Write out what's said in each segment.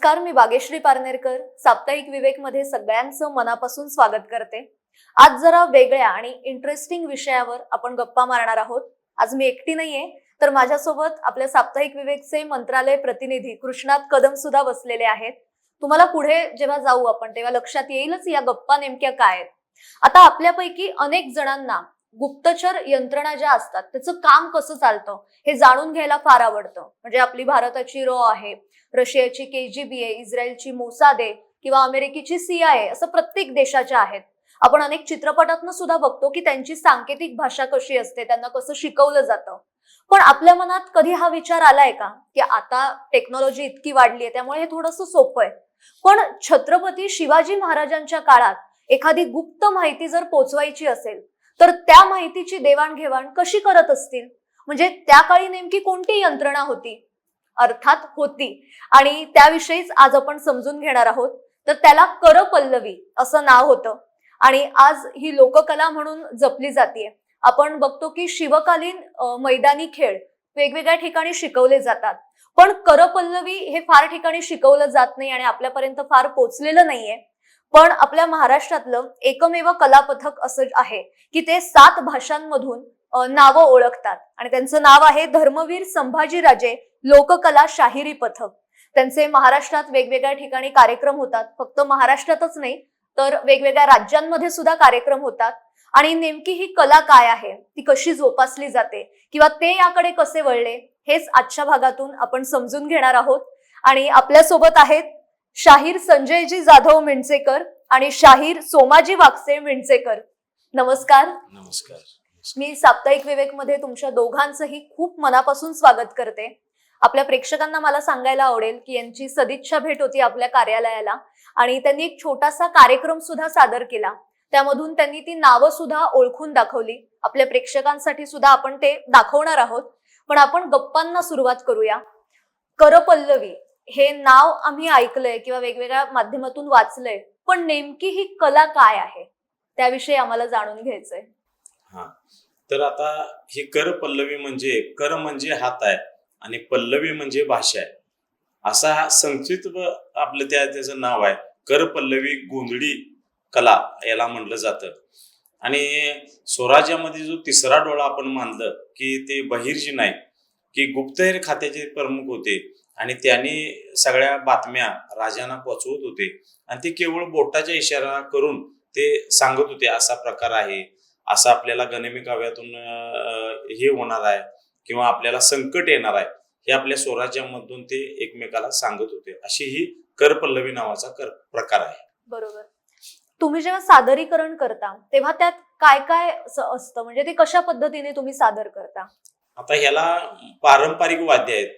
नमस्कार, मी बागेश्री पारनेरकर. साप्ताहिक विवेक मध्ये सगळ्यांचं मनापासून स्वागत करते. आज जरा वेगळ्या आणि इंटरेस्टिंग विषयावर आपण गप्पा मारणार आहोत. आज मी एकटी नाहीये, तर माझ्यासोबत आपल्या साप्ताहिक विवेकचे मंत्रालय प्रतिनिधी कृष्णात कदम सुद्धा बसलेले आहेत. तुम्हाला पुढे जेव्हा जाऊ आपण तेव्हा लक्षात येईलच या गप्पा नेमक्या काय आहेत. आता आपल्यापैकी अनेक जणांना गुप्तचर यंत्रणा ज्या असतात त्याचं काम कसं चालतं हे जाणून घ्यायला फार आवडतं. म्हणजे आपली भारताची रॉ आहे, रशियाची KGB आहे, इस्रायलची मोसाद आहे किंवा अमेरिकेची CIA, असं प्रत्येक देशाच्या आहेत. आपण अनेक चित्रपटातनं सुद्धा बघतो की त्यांची सांकेतिक भाषा कशी असते, त्यांना कसं शिकवलं जातं. पण आपल्या मनात कधी हा विचार आलाय का की आता टेक्नॉलॉजी इतकी वाढली आहे त्यामुळे हे थोडंसं सोपं आहे, पण छत्रपती शिवाजी महाराजांच्या काळात एखादी गुप्त माहिती जर पोचवायची असेल तर त्या माहितीची देवाणघेवाण कशी करत असतील? म्हणजे त्या काळी नेमकी कोणती यंत्रणा होती? अर्थात होती, आणि त्याविषयीच आज आपण समजून घेणार आहोत. तर त्याला करपल्लवी असं नाव होतं आणि आज ही लोककला म्हणून जपली जाते. आपण बघतो की शिवकालीन मैदानी खेळ वेगवेगळ्या ठिकाणी शिकवले जातात, पण करपल्लवी हे फार ठिकाणी शिकवलं जात नाही आणि आपल्यापर्यंत फार पोचलेलं नाहीये. पण आपल्या महाराष्ट्रातलं एकमेव कलापथक असं आहे की ते 7 भाषांमधून नावं ओळखतात आणि त्यांचं नाव आहे धर्मवीर संभाजीराजे लोककला शाहिरी पथक. त्यांचे महाराष्ट्रात वेगवेगळ्या ठिकाणी कार्यक्रम होतात. फक्त महाराष्ट्रातच नाही तर वेगवेगळ्या राज्यांमध्ये सुद्धा कार्यक्रम होतात. आणि नेमकी ही कला काय आहे, ती कशी जोपासली जाते किंवा ते याकडे कसे वळले, हेच आजच्या भागातून आपण समजून घेणार आहोत. आणि आपल्या सोबत आहेत शाहीर संजयजी जाधव मिंडसेकर आणि शाहीर सोमाजी वागसे मिंडसेकर. नमस्कार. नमस्कार. मी साप्ताहिक विवेक मध्ये तुमच्या दोघांचंही खूप मनापासून स्वागत करते. आपल्या प्रेक्षकांना मला सांगायला आवडेल की यांची सदिच्छा भेट होती आपल्या कार्यालयाला आणि त्यांनी एक छोटासा कार्यक्रम सुद्धा सादर केला. त्यामधून त्यांनी ती नावं सुद्धा ओळखून दाखवली. आपल्या प्रेक्षकांसाठी सुद्धा आपण ते दाखवणार आहोत. पण आपण गप्पांना सुरुवात करूया. करपल्लवी हे नाव आम्ही ऐकलंय किंवा वेगवेगळ्या माध्यमातून वाचलंय, पण नेमकी ही कला काय आहे त्याविषयी आम्हाला जाणून घ्यायचंय. तर आता ही करपल्लवी म्हणजे कर म्हणजे हात आहे आणि पल्लवी म्हणजे भाषा आहे, असा संक्षिप्त आपलं त्याचं नाव आहे. करपल्लवी गोंधळी कला याला म्हटलं जातं. आणि स्वराज्यामध्ये जो तिसरा डोळा आपण मानलं की ते बहिर्जी नाईक, की गुप्तहेर खात्याचे प्रमुख होते आणि त्यांनी सगळ्या बातम्या राजांना पोहोचवत होते आणि ते केवळ बोटाच्या इशारा करून ते सांगत होते असा प्रकार आहे, असं आपल्याला गनिमी काव्यातून हे होणार आहे किंवा आपल्याला संकट येणार आहे, हे आपल्या स्वराज्यामधून ते एकमेकाला सांगत होते. अशी ही करपल्लवी नावाचा प्रकार आहे. बरोबर. तुम्ही जेव्हा सादरीकरण करता तेव्हा त्यात काय काय असतं, म्हणजे ते कशा पद्धतीने तुम्ही सादर करता? आता ह्याला पारंपरिक वाद्य आहेत,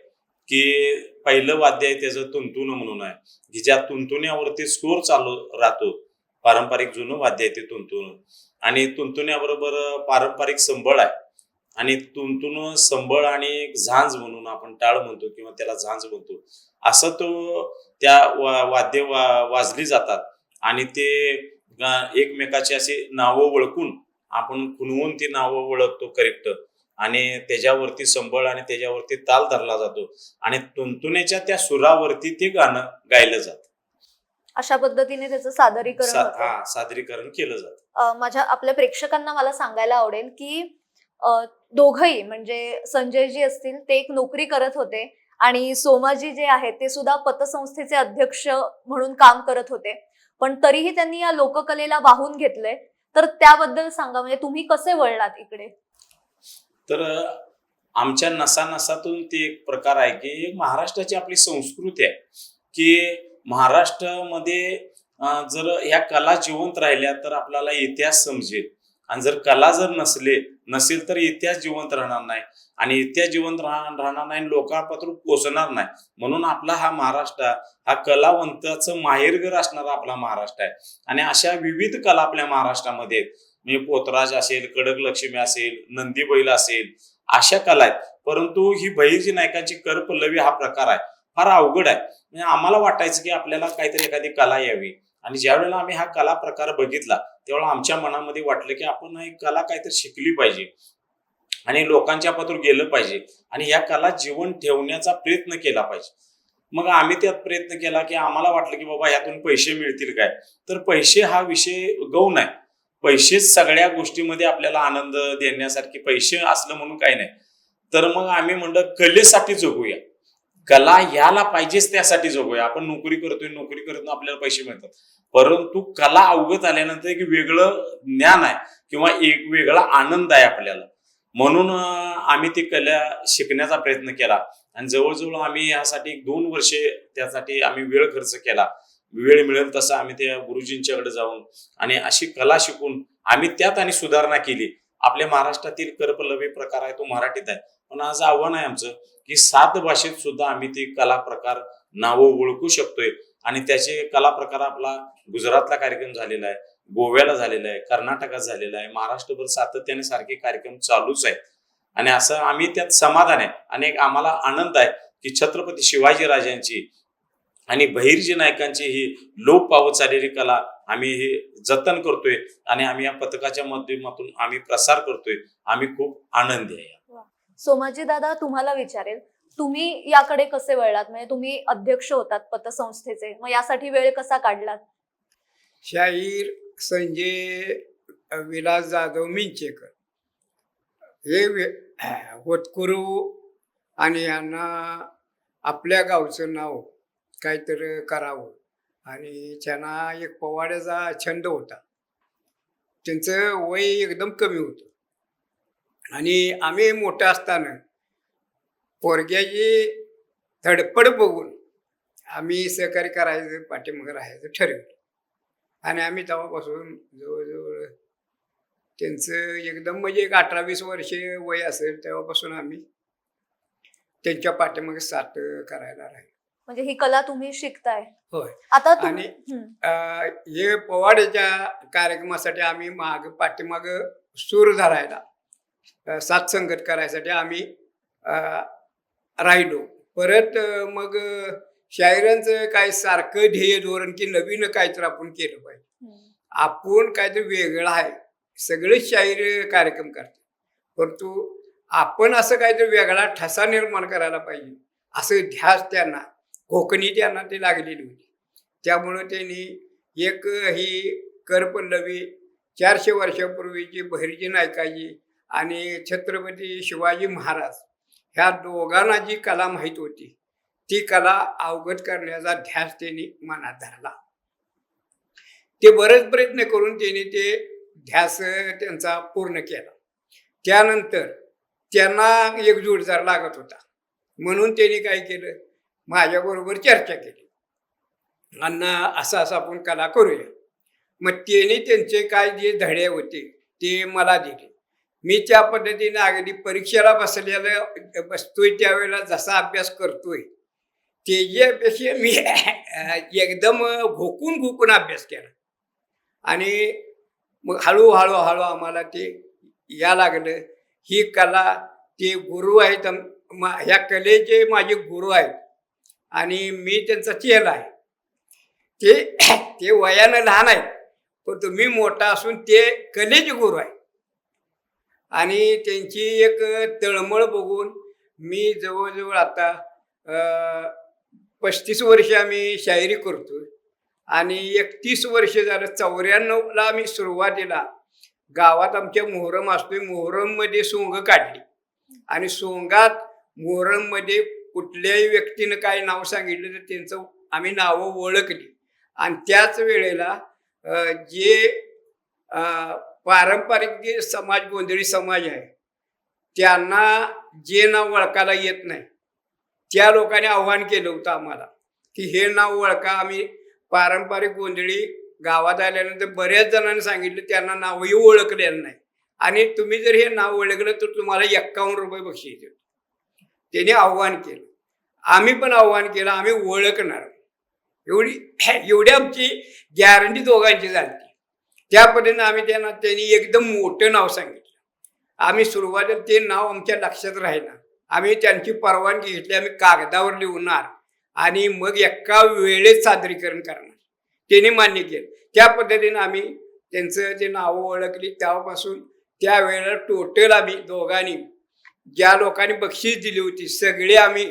की पहिलं वाद्य आहे त्याचं तुंतुन म्हणून आहे, की ज्या तुंतुण्यावरती स्कोर चालू राहतो. पारंपरिक जुनं वाद्य आहे ते तुंतुन. आणि तुंतुण्याबरोबर पारंपरिक संबळ आहे आणि तुंतुन संबळ आणि झांज म्हणून आपण टाळ म्हणतो किंवा त्याला झांज म्हणतो, असं तो त्या वाद्य वाजली जातात. आणि ते एकमेकाची अशी नावं ओळखून आपण खुणवून ती नावं ओळखतो करेक्ट, आणि त्याच्यावरती संबळ आणि त्याच्यावरती ताल धरला जातो आणि तुंतुण्याच्या त्या सुरावरती ते गाणं गायलं जातं. अशा पद्धतीने त्याचं सादरीकरण सादरीकरण केलं जातं. माझ्या आपल्या प्रेक्षकांना मला सांगायला आवडेल की दोघही म्हणजे संजयजी असतील ते एक नोकरी करत होते आणि सोमाजी जे आहेत ते सुद्धा पतसंस्थेचे अध्यक्ष म्हणून काम करत होते, पण तरीही त्यांनी या लोककलेला वाहून घेतलंय. तर त्याबद्दल सांगा, म्हणजे तुम्ही कसे वळलात इकडे? तर आमच्या नसानसातून ते एक प्रकार आहे की महाराष्ट्राची आपली संस्कृती आहे की महाराष्ट्रामध्ये जर ह्या कला जिवंत राहिल्या तर आपल्याला इतिहास समजेल, आणि जर कला जर नसेल तर इतिहास जिवंत राहणार नाही, आणि इतिहास जिवंत राहणार नाही, लोकांपर्यंत पोचणार नाही. म्हणून आपला हा महाराष्ट्र हा कलावंताचं माहेरघर असणारा आपला महाराष्ट्र आहे. आणि अशा विविध कला आपल्या महाराष्ट्रामध्ये आहेत. म्हणजे पोतराज असेल, कडक लक्ष्मी असेल, नंदी बैल असेल, अशा कला आहेत. परंतु ही बहिर्जी नायकाची करपल्लवी हा प्रकार आहे फार अवघड आहे. म्हणजे आम्हाला वाटायचं की आपल्याला काहीतरी एखादी कला यावी, आणि ज्या वेळेला आम्ही हा कला प्रकार बघितला तेव्हा आमच्या मनामध्ये वाटलं की आपण ही कला काहीतरी शिकली पाहिजे आणि लोकांच्या पत्र गेलं पाहिजे आणि या कला जीवन ठेवण्याचा प्रयत्न केला पाहिजे. मग आम्ही त्यात प्रयत्न केला की आम्हाला वाटलं की बाबा ह्यातून पैसे मिळतील काय. तर पैसे हा विषय गौण आहे. पैसेच सगळ्या गोष्टीमध्ये आपल्याला आनंद देण्यासारखे पैसे असलं म्हणून काही नाही. तर मग आम्ही म्हणलं कलेसाठी जगूया. कला याला पाहिजेच त्यासाठी जगूया. आपण नोकरी करतोय, नोकरी करत आपल्याला पैसे मिळतात. परंतु कला अवगत आल्यानंतर एक वेगळं ज्ञान आहे किंवा एक वेगळा आनंद आहे आपल्याला. म्हणून आम्ही ती कला शिकण्याचा प्रयत्न केला आणि जवळजवळ आम्ही यासाठी 2 वर्षे त्यासाठी आम्ही वेळ खर्च केला. वेळ मिळेल तसं आम्ही त्या गुरुजींच्याकडे जाऊन आणि अशी कला शिकून आम्ही त्यात आणि सुधारणा केली. आपल्या महाराष्ट्रातील करपल्लवी प्रकार आहे तो मराठीत आहे. पण आज आव्हान आहे आमचं की 7 भाषेत सुद्धा आम्ही ती कला प्रकार नावं ओळखू शकतोय आणि त्याचे कला प्रकार आपला गुजरातला कार्यक्रम झालेला आहे, गोव्याला झालेला आहे, कर्नाटकात झालेला आहे, महाराष्ट्रभर सातत्याने सारखे कार्यक्रम चालूच आहेत. आणि असं आम्ही त्यात समाधान आहे आणि एक आम्हाला आनंद आहे की छत्रपती शिवाजी राजांची आणि बहिर्जी नायकांची ही लोप पावत चाललेली कला आम्ही हे जतन करतोय आणि आम्ही या पथकाच्या माध्यमातून आम्ही प्रसार करतोय. आम्ही खूप आनंदी आहे. सोमाजी दादा, तुम्हाला विचारेल, तुम्ही याकडे कसे वळलात? म्हणजे तुम्ही अध्यक्ष होतात पतसंस्थेचे, मग यासाठी वेळ कसा काढलात? शाहीर संजय विलास जाधव मिंचेकर हे होतकुरू आणि यांना आपल्या गावचं नाव काहीतरी करावं आणि त्यांना एक पोवाड्याचा छंद होता. त्यांचं वय एकदम कमी होतं आणि आम्ही मोठं असताना पोरग्याची धडपड बघून आम्ही सहकार्य करायचं, पाठीमागं राहायचं ठरवलं. आणि आम्ही तेव्हापासून जवळजवळ त्यांचं एकदम म्हणजे एक 18-20 वर्षे वय असेल तेव्हापासून आम्ही त्यांच्या पाठीमागे साथ करायला राहील. म्हणजे ही कला तुम्ही शिकताय. होय. आता आणि हे पोवाड्याच्या कार्यक्रमासाठी आम्ही पाठीमाग सूर धरायला, साथ संगत करायसाठी आम्ही राहिलो. परत मग शाहिरांचं काय सारखं ध्येय धोरण की नवीन काहीतरी आपण केलं पाहिजे, आपण काहीतरी वेगळं आहे. सगळेच शाहीर कार्यक्रम करतात, परंतु आपण असं काहीतरी वेगळा ठसा निर्माण करायला पाहिजे असं ध्यास त्यांना, कोकणी त्यांना ती लागलेली होती. त्यामुळं त्यांनी एक ही करपल्लवी 400 वर्षापूर्वीची बहिर्जी नायकाजी आणि छत्रपती शिवाजी महाराज ह्या दोघांना जी कला माहीत होती ती कला अवगत करण्याचा ध्यास त्यांनी मनात धरला. ते बरेच प्रयत्न करून त्यांनी ते ध्यास त्यांचा पूर्ण केला. त्यानंतर त्यांना एक जोडदार लागत होता म्हणून त्यांनी काय केलं, माझ्याबरोबर चर्चा केली, अण्णा असं असं आपण कला करूया. मग त्यांनी त्यांचे काय जे धडे होते ते मला दिले. मी त्या पद्धतीने अगदी परीक्षेला बसतोय त्यावेळेला जसा अभ्यास करतोय त्याच्यापेक्षा मी एकदम घोकून अभ्यास केला. आणि मग हळूहळू आम्हाला ते या लागलं. ही कला, ते गुरु आहेत, ह्या कलेचे माझे गुरु आहेत आणि मी त्यांचा चेला आहे. ते वयानं लहान आहेत पण तुम्ही मोठा असून ते कलेचे गुरु आहे. आणि त्यांची एक तळमळ बघून मी जवळजवळ आता 35 वर्ष आम्ही शायरी करतोय आणि 31 वर्ष झालं. 94ला आम्ही सुरुवातीला गावात आमच्या मोहरम असतोय, मोहरममध्ये सोंग काढली आणि सोंगात मोहरममध्ये कुठल्याही व्यक्तीनं काय नाव सांगितलं तर त्यांचं आम्ही नावं ओळखली. आणि त्याच वेळेला जे पारंपरिक जे समाज, गोंधळी समाज आहे, त्यांना जे नाव ओळखायला येत नाही त्या लोकांनी आव्हान केलं होतं आम्हाला की हे नाव ओळखा. आम्ही पारंपरिक गोंधळी गावात आल्यानंतर बऱ्याच जणांनी सांगितलं त्यांना नावही ओळखलेलं नाही आणि तुम्ही जर हे नाव ओळखलं तर तुम्हाला 51 रुपये बक्षीस देतो. त्याने आव्हान केलं, आम्ही पण आव्हान केलं, आम्ही ओळखणार. एवढी आमची गॅरंटी दोघांची झाली. त्या पद्धतीने आम्ही त्यांनी एकदम मोठं नाव सांगितलं. आम्ही सुरुवातीला ते नाव आमच्या लक्षात राहिलं. आम्ही त्यांची परवानगी घेतली, आम्ही कागदावर लिहणार आणि मग एका वेळेत सादरीकरण करणार. त्यांनी मान्य केलं. त्या पद्धतीने आम्ही त्यांचं जे नावं ओळखली. तेव्हापासून त्यावेळेला टोटल आम्ही दोघांनी ज्या लोकांनी बक्षीस दिली होती सगळे आम्ही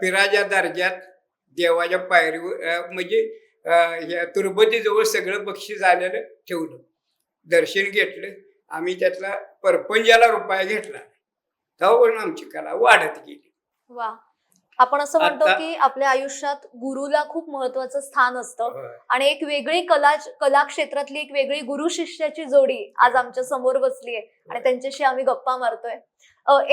पिराच्या दर्जात देवाच्या पायरीवर म्हणजे ह्या तुरबतीजवळ सगळं बक्षीस आलेलं ठेवलं. दर्शन घेतलं. आम्ही त्यातला परपंजाला रुपया घेतला. तेव्हा पण आमची कला वाढत गेली. वा. आपण असं म्हणतो आता- की आपल्या आयुष्यात गुरुला खूप महत्वाचं स्थान असतं होय. आणि एक वेगळी कला क्षेत्रातली एक वेगळी गुरु शिष्याची जोडी आज आमच्या समोर बसली आहे आणि त्यांच्याशी आम्ही गप्पा मारतोय.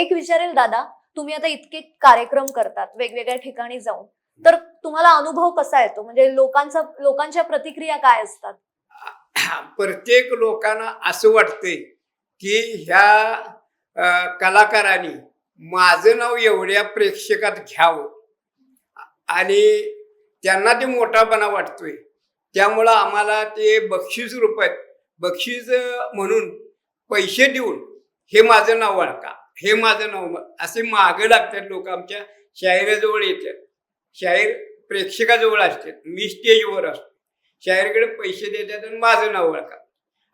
एक विचारेल दादा, तुम्ही आता इतके कार्यक्रम करतात वेगवेगळ्या ठिकाणी जाऊन, तर तुम्हाला अनुभव कसा येतो? म्हणजे लोकांच्या प्रतिक्रिया काय असतात? प्रत्येक लोकांना असं वाटतंय की ह्या कलाकारांनी माझं नाव एवढ्या प्रेक्षकात घ्यावं आणि त्यांना ते मोठापणा वाटतोय. त्यामुळं आम्हाला ते बक्षीस म्हणून पैसे देऊन हे माझं नाव ओळखा, हे माझं नाव असे मागं लागतात लोक. आमच्या शाहिराजवळ येतात, शाहीर प्रेक्षकाजवळ असतात, मी स्टेजवर असतो, शाहीरकडे पैसे देतात आणि माझं नाव ओळखा.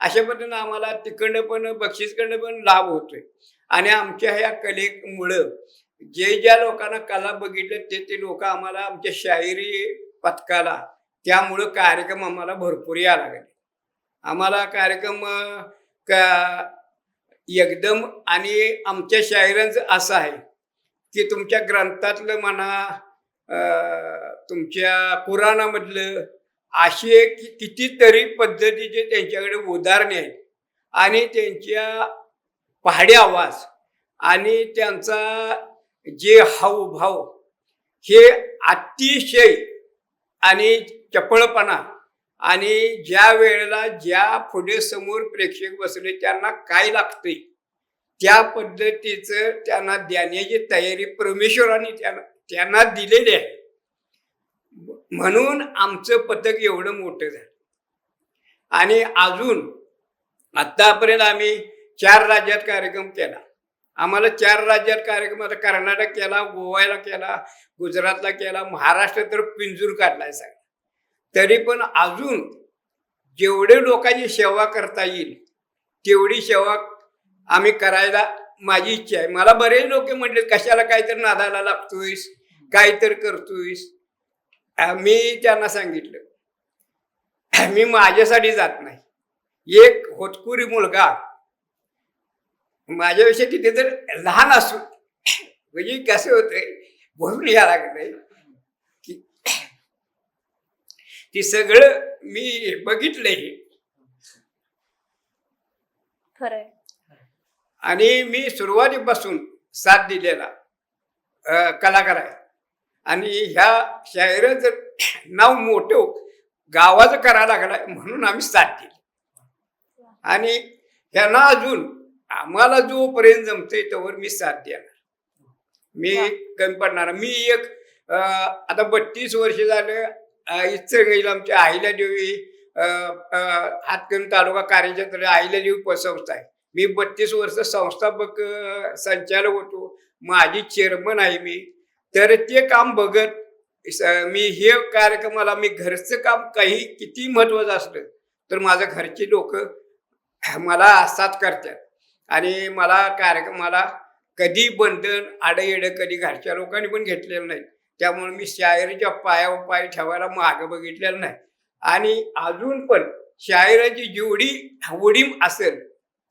अशा पद्धतीनं आम्हाला तिकडनं पण बक्षीसकडनं पण लाभ होतोय. आणि आमच्या ह्या कलेमुळं ज्या लोकांना कला बघितलं ते लोक आम्हाला आमच्या शाहिरी पथकाला, त्यामुळं कार्यक्रम आम्हाला भरपूर यायला लागले. आम्हाला कार्यक्रम एकदम, आणि आमच्या शाहिरांचं असं आहे की तुमच्या ग्रंथातलं म्हणा, तुमच्या पुराणामधलं असे कितीतरी पद्धतीचे त्यांच्याकडे उदाहरणे आहेत आणि त्यांच्या पहाडी आवाज आणि त्यांचा जे हावभाव हे अतिशय आणि चपळपणा, आणि ज्या वेळेला ज्या पुढे समोर प्रेक्षक बसले त्यांना काय लागतंय त्या पद्धतीचं त्यांना देण्याची तयारी परमेश्वराने त्यांना दिलेली आहे. म्हणून आमचं पथक एवढं मोठं झालं. आणि अजून आतापर्यंत आम्ही 4 राज्यात कार्यक्रम केला. आम्हाला 4 राज्यात कार्यक्रम, आता कर्नाटक केला, गोव्याला केला, गुजरातला केला, महाराष्ट्र तर पिंजूर काढलाय सगळा. तरी पण अजून जेवढे लोकांची सेवा करता येईल तेवढी सेवा आम्ही करायला माझी इच्छा आहे. मला बरेच लोक म्हटले कशाला काहीतरी नादाला लागतोयस, काहीतरी करतोयस. मी त्यांना सांगितलं मी माझ्यासाठी जात नाही. एक होतकुरी मुलगा माझ्यापेक्षा किती तर लहान असू म्हणजे कसं होतंय भरून या लागलंय की ती सगळं मी बघितलंय. खरंय. आणि मी सुरुवातीपासून साथ दिलेला कलाकार आहे. आणि ह्या शाहिराचं नाव मोठं गावाचं करायला लागलाय म्हणून आम्ही साथ दिली. आणि ह्यांना अजून आम्हाला जोपर्यंत जमतंय तोवर मी साथ देणार, मी कमी पडणार. मी एक आता 32 वर्ष झालं इचलकरंजीला आमच्या अहिल्यादेवी हातकणंगले तालुका कार्यक्षेत्र अहिल्यादेवी संस्था आहे. मी 32 वर्ष संस्थापक संचालक होतो, माझी चेअरमन आहे मी. तर ते काम बघत मी हे कार्यक्रमाला मी घरचं काम काही किती महत्वाचं असलं तर माझ्या घरचे लोक मला साथ करतात आणि मला कार्यक्रमाला कधी बंधन आडयेडं कधी घरच्या लोकांनी पण घेतलेलं नाही. त्यामुळे मी शाहिरीच्या पायावर पाय ठेवायला मागं बघितलेलं नाही. आणि अजून पण शाहिराची जेवढी उडी असेल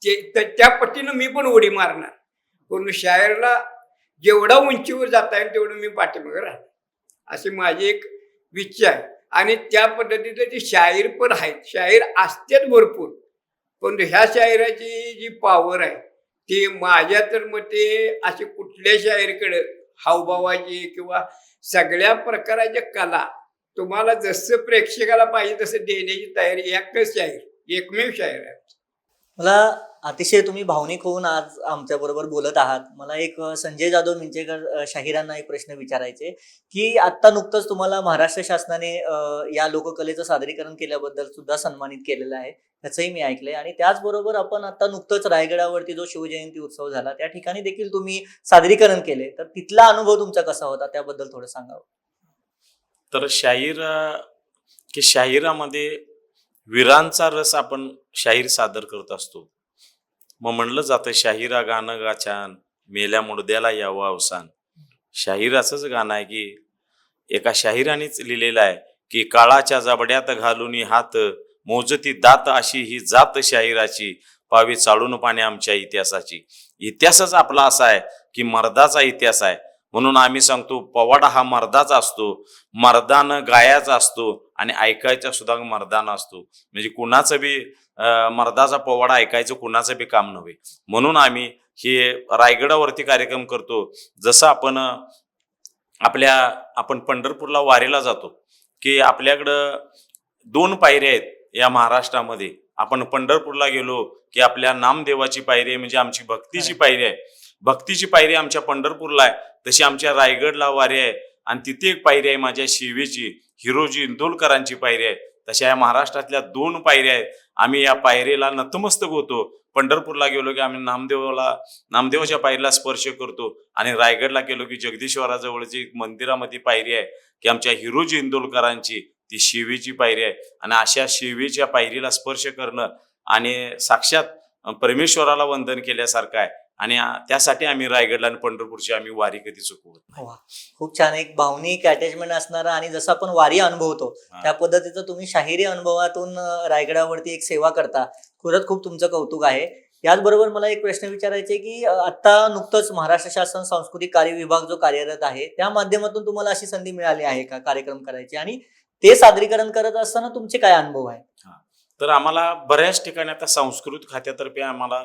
त्या पट्टीनं मी पण उडी मारणार. पण शाहिरला जेवढा उंचीवर जाता येईल तेवढं मी पाठीमागं राहणार अशी माझी एक इच्छा आहे. आणि त्या पद्धतीचं ते शाहीर पण आहेत, शाहीर असतात भरपूर. पण ह्या शाहिराची जी पॉवर आहे ती माझ्या तर मते अशी कुठल्या शाहीरकडे हावभावाची किंवा सगळ्या प्रकाराच्या कला तुम्हाला जसं प्रेक्षकाला पाहिजे तसं देण्याची तयारी एकच शाहीर, एकमेव शाहीर आहे. मला अतिशय तुम्ही भावनिक होऊन आज आमच्या बरोबर बोलत आहात. मला एक संजय जाधव मिंचेकर शाहिरांना एक प्रश्न विचारायचे की आता नुकतंच तुम्हाला महाराष्ट्र शासनाने या लोककलेचं सादरीकरण केल्याबद्दल सुद्धा सन्मानित केलेलं आहे, त्याचंही मी ऐकलंय. आणि त्याचबरोबर आपण आता नुकतंच रायगडावरती जो शिवजयंती उत्सव झाला त्या ठिकाणी देखील तुम्ही सादरीकरण केले, तर तिथला अनुभव तुमचा कसा होता त्याबद्दल थोडं सांगावं. तर शाहिरामध्ये वीरांचा रस आपण शाहीर सादर करत असतो. मग म्हणलं जातं शाहिरा गाणं गा छान, मेल्या मुडद्याला यावं अवसान. शाहीर असंच गाणं आहे की एका शाहिरानेच लिहिलेलं आहे की काळाच्या जबड्यात घालून हात, मोजती दात अशी ही जात शाहिराची, पावी चालून पाने आमच्या इतिहासाची. इतिहासच आपला असा आहे की मर्दाचा इतिहास आहे. म्हणून आम्ही सांगतो पवाडा हा मर्दाचा असतो, मर्दानं गायाचा असतो आणि ऐकायचा सुद्धा मर्दानं असतो. म्हणजे कुणाचं बी मर्दाचा पोवाडा ऐकायचं कुणाचं बी काम नव्हे. म्हणून आम्ही हे रायगडावरती कार्यक्रम करतो. जसं आपण पंढरपूरला वारीला जातो की आपल्याकडं 2 पायऱ्या आहेत या महाराष्ट्रामध्ये. आपण पंढरपूरला गेलो की आपल्या नामदेवाची पायरी आहे, म्हणजे आमची भक्तीची पायरी आहे. भक्तीची पायरी आमच्या पंढरपूरला आहे, तशी आमच्या रायगडला वारी आहे. आणि तिथे एक पायरी आहे माझ्या शिवेची, हिरोजी इंदोलकरांची पायरी आहे. तशा या महाराष्ट्रातल्या 2 पायऱ्या आहेत. आम्ही या पायरीला नतमस्तक होतो. पंढरपूरला गेलो की आम्ही नामदेवाच्या पायरीला स्पर्श करतो, आणि रायगडला गेलो की जगदीश्वराजवळची एक मंदिरामध्ये पायरी आहे की आमच्या हिरोजी इंदोलकरांची, ती शिवेची पायरी आहे. आणि अशा शिवेच्या पायरीला स्पर्श करणं आणि साक्षात परमेश्वराला वंदन केल्यासारखं आहे. आणि त्यासाठी आम्ही रायगडला आणि पंढरपूरची आम्ही वारी कधी चुकवत नाही. वा, खूप छान. एक भावनिक अटॅचमेंट असणारा, आणि जसं आपण वारी अनुभवतो त्या पद्धतीचं तुम्ही शाहिरी अनुभवातून रायगडावरती एक सेवा करता. खरंच खूप तुमचं कौतुक आहे. याचबरोबर मला एक प्रश्न विचारायचे की आता नुकतंच महाराष्ट्र शासन सांस्कृतिक कार्य विभाग जो कार्यरत आहे, त्या माध्यमातून तुम्हाला अशी संधी मिळाली आहे का कार्यक्रम करायची, आणि ते सादरीकरण करत असताना तुमचे काय अनुभव आहे? तर आम्हाला बऱ्याच ठिकाणी आता सांस्कृतिक खात्यातर्फे आम्हाला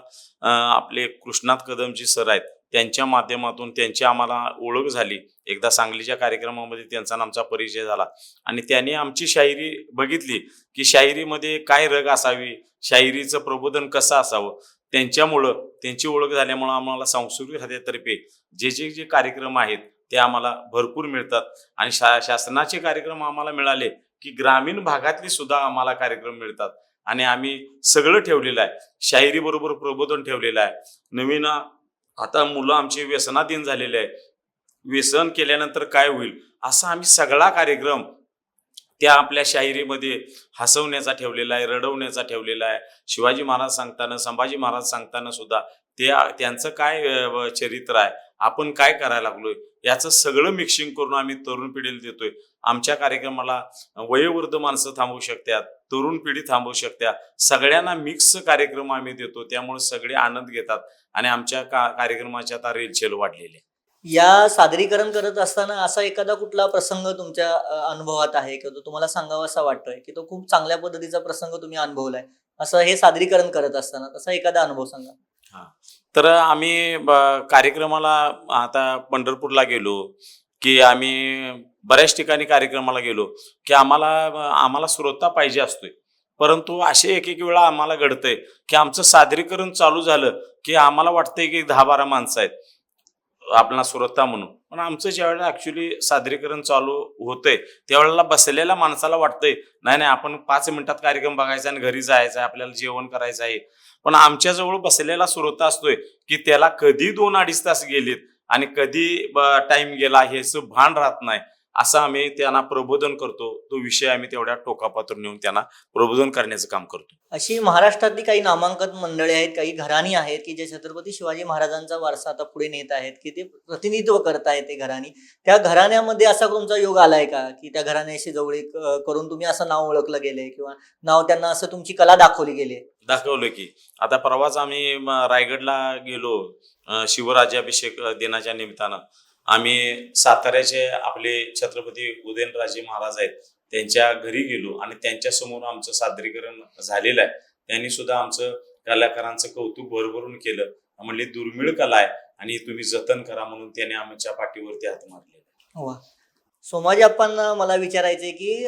आपले कृष्णात कदमजी सर आहेत, त्यांच्या माध्यमातून त्यांची आम्हाला ओळख झाली. एकदा सांगलीच्या कार्यक्रमामध्ये त्यांचा आणि आमचा परिचय झाला, आणि त्यांनी आमची शायरी बघितली की शायरीमध्ये काय रग असावी, शायरीचं प्रबोधन कसं असावं. त्यांची ओळख झाल्यामुळं आम्हाला सांस्कृतिक खात्यातर्फे जे कार्यक्रम आहेत ते आम्हाला भरपूर मिळतात. आणि शासनाचे कार्यक्रम आम्हाला मिळाले की ग्रामीण भागातले सुद्धा आम्हाला कार्यक्रम मिळतात. आणि आम्ही सगळं ठेवलेलं आहे, शायरी बरोबर प्रबोधन ठेवलेलं आहे. नवीन आता मुलं आमचे व्यसनाधीन झालेले आहे, व्यसन केल्यानंतर काय होईल असा आम्ही सगळा कार्यक्रम त्या आपल्या शायरीमध्ये हसवण्याचा ठेवलेला आहे, रडवण्याचा ठेवलेला आहे. शिवाजी महाराज सांगताना, संभाजी महाराज सांगताना सुद्धा त्यांचं काय चरित्र आहे, आपण काय करायला लागलोय, याचं सगळं मिक्सिंग करून आम्ही तरुण पिढीला देतोय. आमच्या कार्यक्रमाला वयोवृद्ध माणसं थांबवू शकतात, तरुण पिढी थांबवू शकतात, सगळ्यांना मिक्स कार्यक्रम आम्ही देतो. त्यामुळे सगळे आनंद घेतात आणि आमच्या कार्यक्रमाची आता रेलचेल वाढलेली आहे. या सादरीकरण करत असताना असा एखादा कुठला प्रसंग तुमच्या अनुभवात आहे की तो तुम्हाला सांगावा असा वाटतोय की तो खूप चांगल्या पद्धतीचा प्रसंग तुम्ही अनुभवलाय, असं हे सादरीकरण करत असताना तसा एखादा अनुभव सांगा. तर आम्ही कार्यक्रमाला आता पंढरपूरला गेलो की आम्ही बऱ्याच ठिकाणी कार्यक्रमाला गेलो की आम्हाला श्रोता पाहिजे असतोय. परंतु असे एक वेळा आम्हाला घडतंय की आमचं सादरीकरण चालू झालं की आम्हाला वाटतंय की 10-12 माणसं आहेत आपला श्रोता म्हणून. पण आमचं ज्यावेळेला ऍक्च्युली सादरीकरण चालू होतंय त्यावेळेला बसलेल्या माणसाला वाटतंय नाही आपण 5 मिनिटात कार्यक्रम बघायचा आणि घरी जायचं आहे, आपल्याला जेवण करायचं आहे. पण आमच्याजवळ बसलेला श्रोता असतोय की त्याला कधी 2-2.5 तास गेलेत आणि कधी टाइम गेला ह्याचं भान राहत नाही. असं आम्ही त्यांना प्रबोधन करतो. तो विषय आम्ही तेवढ्या टोकापातून नेऊन त्यांना प्रबोधन करण्याचं काम करतो. अशी महाराष्ट्रातली काही नामांकित मंडळी आहेत, काही घराणी आहेत की जे छत्रपती शिवाजी महाराजांचा वारसा आता पुढे नेत आहेत, की ते प्रतिनिधित्व करत आहेत. ते घराणी, त्या घराण्यामध्ये असा तुमचा योग आलाय का की त्या घराण्याशी जवळीक करून तुम्ही असं नाव ओळखलं गेले किंवा नाव त्यांना असं तुमची कला दाखवली गेली? दाखवलं की आता परवाच आम्ही रायगडला गेलो शिवराज्याभिषेक दिनाच्या निमित्तानं. आम्ही साताऱ्याचे आपले छत्रपती उदयनराजे महाराज आहेत त्यांच्या घरी गेलो आणि त्यांच्या समोर आमचं सादरीकरण झालेलं आहे. त्यांनी सुद्धा आमचं कलाकारांचं कौतुक भरभरून केलं. म्हणले दुर्मिळ कला आहे आणि तुम्ही जतन करा म्हणून त्याने आमच्या पाठीवरती हात मारले. सोमाजी आपण मला विचारायचंय की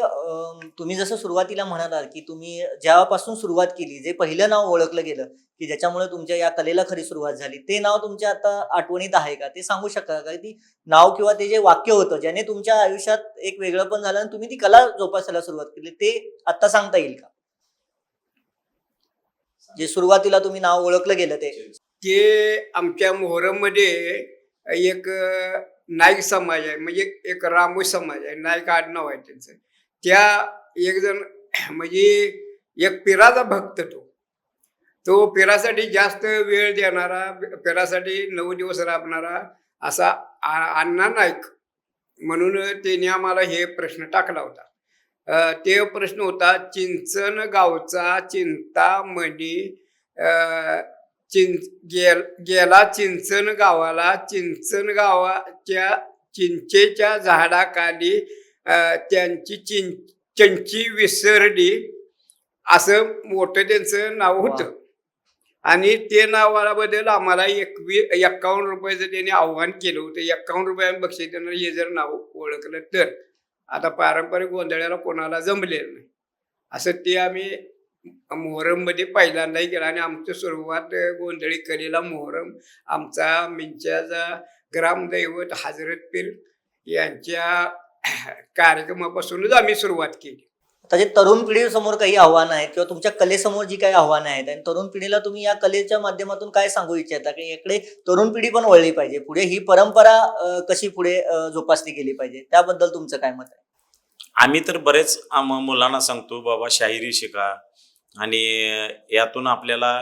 तुम्ही जसं सुरुवातीला म्हणालात की तुम्ही जेव्हापासून सुरुवात केली, जे पहिलं नाव ओळखलं गेलं की ज्याच्यामुळे तुमच्या या कलेला खरी सुरुवात झाली, ते नाव तुमच्या आता आठवणीत आहे का? ते सांगू शकता का? ती नाव किंवा ते जे वाक्य होतं ज्याने तुमच्या आयुष्यात एक वेगळं पण झालं आणि तुम्ही ती कला जोपासायला सुरुवात केली, ते आता सांगता येईल का? जे सुरुवातीला तुम्ही नाव ओळखलं गेलं ते आमच्या मोहरममध्ये एक नाईक समाज आहे, म्हणजे एक रामू समाज आहे, नाईक आडनाव आहे त्यांचं. त्या एक जण म्हणजे एक पिराचा भक्त, तो पिरासाठी जास्त वेळ देणारा, पिरासाठी 9 दिवस राबणारा असा अण्णा नाईक म्हणून त्यांनी आम्हाला हे प्रश्न टाकला होता. ते प्रश्न होता, चिंचण गावचा चिंतामणी गेला चिंचण गावाला, चिंचण गावाच्या चिंचेच्या झाडाखाली त्यांची चिंची विसरली, असं मोठं त्यांचं नाव होतं. आणि ते नावाला बद्दल आम्हाला 51 रुपयाचं त्यांनी आव्हान केलं होतं. 51 रुपये बक्षीस देणार, हे जर नाव ओळखलं तर. आता पारंपरिक गोंधळ्याला कोणाला जमलेलं नाही, असं ते आम्ही मोहरममध्ये पहिल्यांदाही केलं. आणि आमची सुरुवात गोंधळी कलेला मोहरम आमचा मिंच्याचा ग्रामदैवत हजरत पीर यांच्या कार्यक्रमापासूनच आम्ही सुरुवात केली. आता जे तरुण पिढीसमोर काही आव्हानं आहेत किंवा तुमच्या कलेसमोर जी काही आव्हानं आहेत आणि तरुण पिढीला तुम्ही या कलेच्या माध्यमातून काय सांगू इच्छिता की इकडे तरुण पिढी पण वळली पाहिजे, पुढे ही परंपरा कशी पुढे जोपासली गेली पाहिजे, त्याबद्दल तुमचं काय मत आहे? आम्ही तर बरेच मुलांना सांगतो, बाबा शाहिरी शिका आणि यातून आपल्याला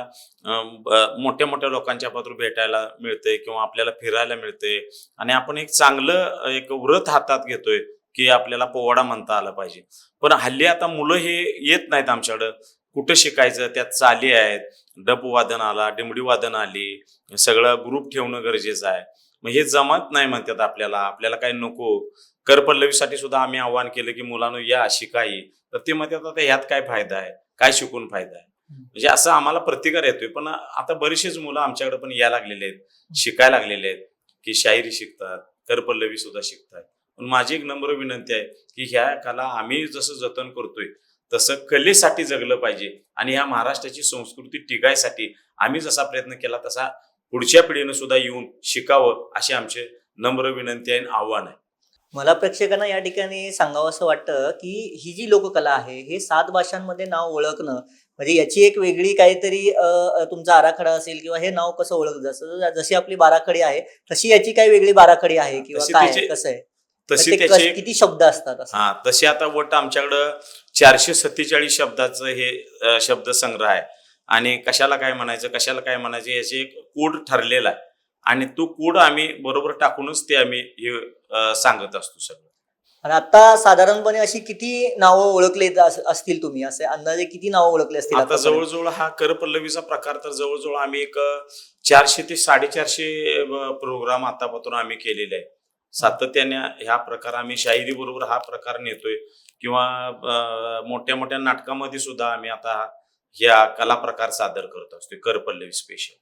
मोठ्या मोठ्या लोकांच्या पात्र भेटायला मिळते किंवा आपल्याला फिरायला मिळते आणि आपण एक चांगलं एक व्रत हातात घेतोय की आपल्याला पोवाडा म्हणता आला पाहिजे. पण हल्ली आता मुलं हे येत नाहीत आमच्याकडं. कुठं शिकायचं, त्यात चाली आहेत, डप वादन आला, डिमडी वादन आली, सगळं ग्रुप ठेवणं गरजेचं आहे. मग हे जमत नाही म्हणतात आपल्याला काही नको. करपल्लवीसाठी सुद्धा आम्ही आव्हान केलं की मुलांनो या शिकाई, तर ते म्हणतात आता ह्यात काय फायदा आहे, काय शिकून फायदा आहे. म्हणजे असं आम्हाला प्रतिकार येतोय. पण आता बरीचशीच मुलं आमच्याकडे पण यायला लागलेले आहेत, शिकायला लागलेले आहेत की शायरी शिकतात, करपल्लवी सुद्धा शिकतात. पण माझी एक नम्र विनंती आहे की ह्या कला आम्ही जसं जतन करतोय तसं कलेसाठी जगलं पाहिजे आणि ह्या महाराष्ट्राची संस्कृती टिकायसाठी आम्ही जसा प्रयत्न केला तसा पुढच्या पिढीनं सुद्धा येऊन शिकावं, अशी आमचे नम्र विनंती आहे आणि आव्हान आहे. मला प्रेक्षकांना या ठिकाणी सांगावं असं वाटतं की ही जी लोककला आहे हे 7 भाषांमध्ये नाव ओळखणं म्हणजे याची एक वेगळी काहीतरी तुमचा आराखडा असेल किंवा हे नाव कसं ओळखलं जसं जशी आपली बाराखडी आहे तशी याची काही वेगळी बाराखडी आहे किंवा तशी काय त्याची- कसं आहे, तशी ते त्याचे किती शब्द असतात असं? हा तसे आता वट आमच्याकडं 447 शब्दाचं हे शब्दसंग्रह आहे आणि कशाला काय म्हणायचं याचे एक कोड ठरलेला आहे आणि तो कोड आम्ही बरोबर टाकूनच ते आम्ही हे सांगत असतो सगळं. आणि आता साधारणपणे अशी किती नावं ओळखले असतील तुम्ही, असे अंदाजे किती नावं ओळखले असतील आता आतापर्यंत? जवळजवळ हा करपल्लवीचा प्रकार तर जवळजवळ आम्ही एक 400 ते 450 प्रोग्राम आतापासून आम्ही केलेले आहे. सातत्याने ह्या प्रकार आम्ही शाहिरी बरोबर हा प्रकार नेतोय किंवा मोठ्या मोठ्या नाटकामध्ये सुद्धा आम्ही आता ह्या कला प्रकार सादर करत असतोय करपल्लवी स्पेशल.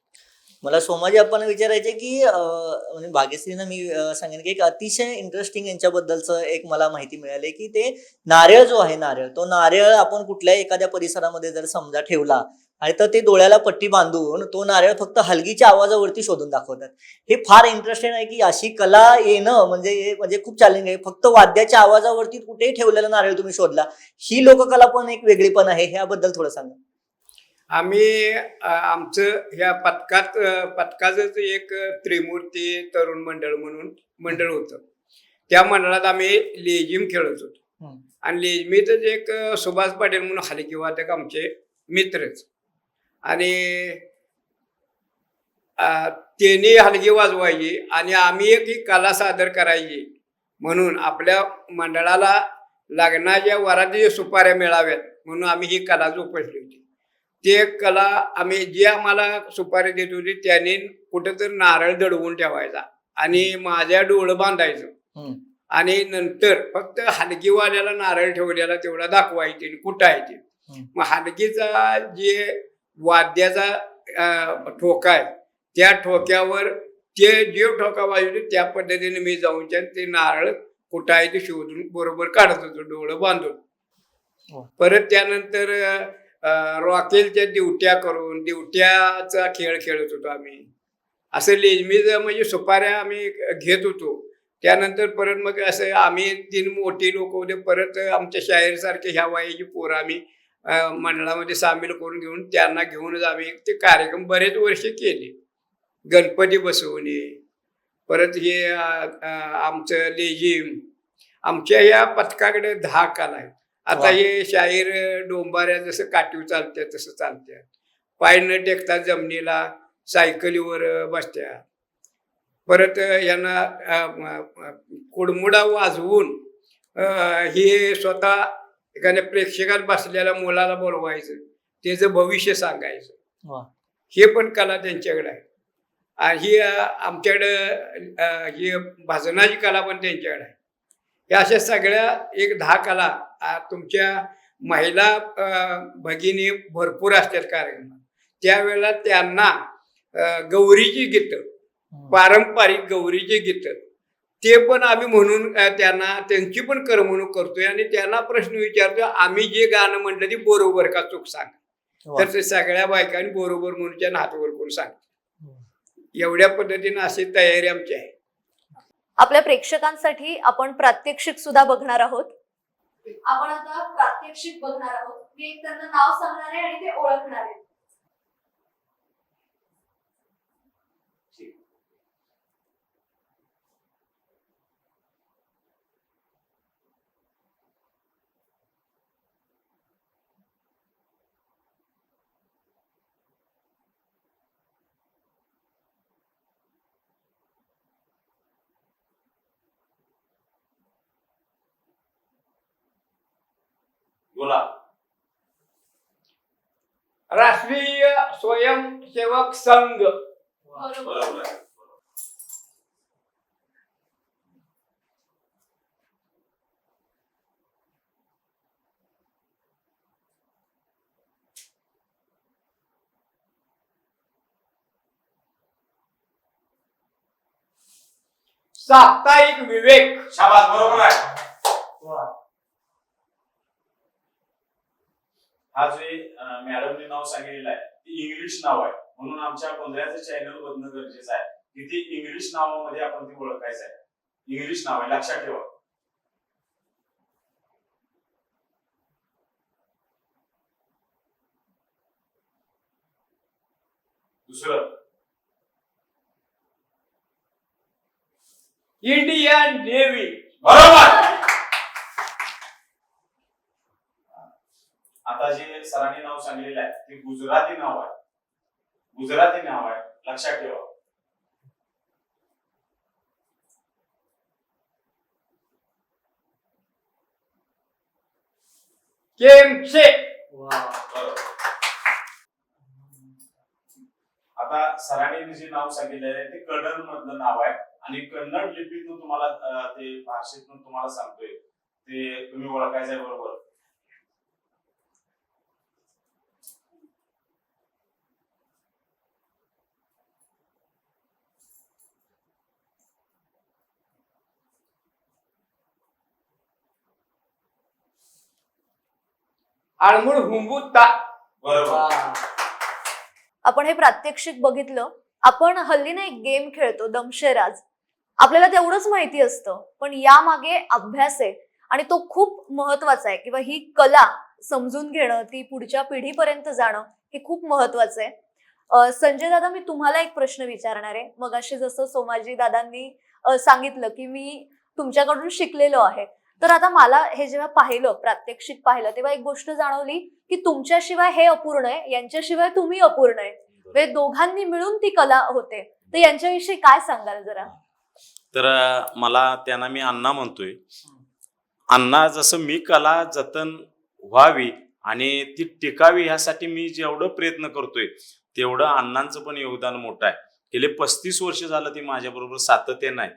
मला सोमाजी आपण विचारायचे की म्हणजे भाग्यश्रीनं मी सांगेन की एक अतिशय इंटरेस्टिंग यांच्याबद्दलचं एक मला माहिती मिळाली की ते नारळ जो आहे, तो नारळ आपण कुठल्याही एखाद्या परिसरामध्ये जर समजा ठेवला आणि तर ते डोळ्याला पट्टी बांधून तो नारळ फक्त हलगीच्या आवाजावरती शोधून दाखवतात. हे फार इंटरेस्टिंग आहे की अशी कला येणं म्हणजे खूप चॅलेंज आहे. फक्त वाद्याच्या आवाजावरती कुठेही ठेवलेला नारळ तुम्ही शोधला, ही लोककला पण एक वेगळी पण आहे. ह्याबद्दल थोडं सांगा. आम्ही आमचं ह्या पथकाचं एक त्रिमूर्ती तरुण मंडळ म्हणून मंडळ होतं. त्या मंडळात आम्ही लेझिम खेळत होतो आणि लेझिमीतच एक सुभाष पाटील म्हणून हलकी वादक आमचे मित्रच आणि त्यांनी हलगी वाजवायची आणि आम्ही एक ही कला सादर करायची म्हणून आपल्या मंडळाला लग्नाच्या वराती सुपाऱ्या मिळाव्यात म्हणून आम्ही ही कला जोपासली होती. ते कला आम्ही जे आम्हाला सुपारी देत होती त्याने कुठेतरी नारळ दडवून ठेवायचा आणि माझ्या डोळं बांधायचं आणि नंतर फक्त हलगीवाल्याला नारळ ठेवलेला तेवढा दाखवायचे कुटायचे. मग हलगीचा जे वाद्याचा ठोका आहे त्या ठोक्यावर ते जे ठोका वाजवते त्या पद्धतीने मी जाऊन ते नारळ कुटायचे शोधून बरोबर काढत होतो डोळं बांधून. परत त्यानंतर रॉकेलच्या दिवट्या करून दिवट्याचा खेळ खेळत होतो आम्ही. असं लेझमीचं म्हणजे सुपाऱ्या आम्ही घेत होतो. त्यानंतर परत मग असं आम्ही 3 मोठी लोक होते. परत आमच्या शाहीरसारखे ह्या वयाची पोरं आम्ही मंडळामध्ये सामील करून घेऊन त्यांना घेऊनच आम्ही ते कार्यक्रम बरेच वर्ष केले. गणपती बसवणे, परत हे आमचं लेझिम. आमच्या या पथकाकडे 10 कला आहेत. आता हे शाहीर डोंबाऱ्या जसं काठीव चालत्या तसं चालत्या, पाय न टेकतात जमिनीला, सायकलीवर बसत्या, परत यांना कुडमुडा वाजवून हे स्वतः एखाद्या प्रेक्षकात बसलेल्या मुलाला बोलवायचं, त्याचं भविष्य सांगायचं. वा. हे पण कला त्यांच्याकडे आहे. आणि ही आमच्याकडं ही भजनाची कला पण त्यांच्याकडे आहे. या अशा सगळ्या एक 10 कला तुमच्या महिला भगिनी भरपूर असतात कार्यक्रमात. त्यावेळेला त्यांना गौरीची गीतं, पारंपरिक गौरीची गीतं ते पण आम्ही म्हणून त्यांना त्यांची पण करमणूक करतोय आणि त्यांना प्रश्न विचारतोय, आम्ही जे गाणं म्हटलं ते बरोबर का चूक सांगा. तर ते सगळ्या बायकांनी बरोबर म्हणून त्यांना हातवर करून सांगतो. एवढ्या पद्धतीने अशी तयारी आमची आहे. आपल्या प्रेक्षकांसाठी आपण प्रात्यक्षिक सुद्धा बघणार आहोत. आपण आता प्रात्यक्षिक बघणार आहोत. मी एक त्यांना नाव सांगणार आहे आणि ते ओळखणार आहे. बोला. राष्ट्रीय स्वयंसेवक संघ. बरोबर आहे. साप्ताहिक विवेक. शाबास, बरोबर आहे. हा जे मॅडमने नाव सांगितलेलं आहे ते इंग्लिश नाव आहे, म्हणून आमच्या गोंधळ्याचं चॅनल बदलणं गरजेचं आहे की ते इंग्लिश नावामध्ये आपण ते ओळखायचं आहे. इंग्लिश नाव आहे, लक्षात ठेवा. दुसरं इंडियन नेव्ही. बरोबर. आता जे सरांनी नाव सांगितलेलं आहे ते गुजराती नाव आहे. गुजराती नाव आहे, लक्षात ठेवा. केमचे. आता सरांनी जे नाव सांगितलेलं आहे ते कन्नड मधलं नाव आहे आणि कन्नड लिपीतून तुम्हाला ते भाषेतून तुम्हाला सांगतोय ते तुम्ही ओळखायचं आहे. बरोबर. आळमूळ हुंबुता. बरोबर. आपण हे प्रात्यक्षिक बघितलं. आपण हल्ली ना एक गेम खेळतो दमशेराज. आपल्याला तेवढंच माहिती असतं, पण यामागे अभ्यास आहे आणि तो खूप महत्वाचा आहे. किंवा ही कला समजून घेणं, ती पुढच्या पिढीपर्यंत जाणं हे खूप महत्वाचं आहे. संजय दादा, मी तुम्हाला एक प्रश्न विचारणार आहे. मग असे जसं सोमाजी दादांनी सांगितलं की मी तुमच्याकडून शिकलेलो आहे, तर आता मला हे जेव्हा पाहिलं, प्रात्यक्षिक पाहिलं, तेव्हा एक गोष्ट जाणवली की तुमच्याशिवाय हे अपूर्ण आहे, यांच्याशिवाय तुम्ही अपूर्ण आहे. म्हणजे दोघांनी मिळून ती कला होते. तर यांच्याविषयी काय सांगाल जरा? तर मला त्यांना मी अण्णा म्हणतोय. अण्णा, जसं मी कला जतन व्हावी आणि ती टिकावी यासाठी मी जेवढं प्रयत्न करतोय तेवढं अण्णांचं पण योगदान मोठं आहे. गेले 35 वर्ष झालं ती माझ्या बरोबर सातत्यानं आहे